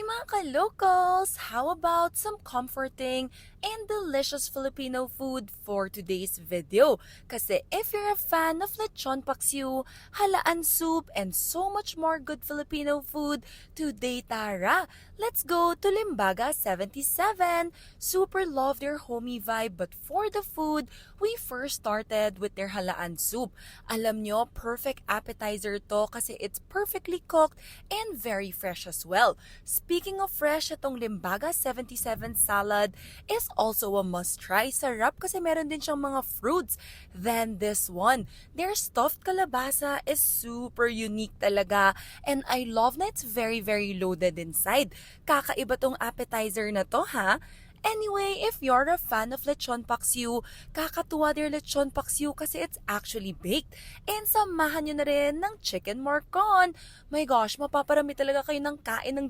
mga ka-locals! How about some comforting and delicious Filipino food for today's video? Kasi if you're a fan of lechon paksiw, halaan soup, and so much more good Filipino food, today tara! Let's go to Limbaga 77! Super love their homey vibe, but for the food, we first started with their halaan soup. Alam nyo, perfect appetizer to kasi it's perfectly cooked and very fresh as well. Speaking of fresh, itong Limbaga 77 salad is also a must-try. Sarap kasi meron din siyang mga fruits. Then this one, their stuffed kalabasa is super unique talaga. And I love na it's very, very loaded inside. Kakaiba tong appetizer na to, ha? Anyway, if you're a fan of lechon paksiw, kakatuwa their lechon paksiw kasi it's actually baked. And samahan nyo na rin ng chicken morcon. My gosh, mapaparami talaga kayo ng kain ng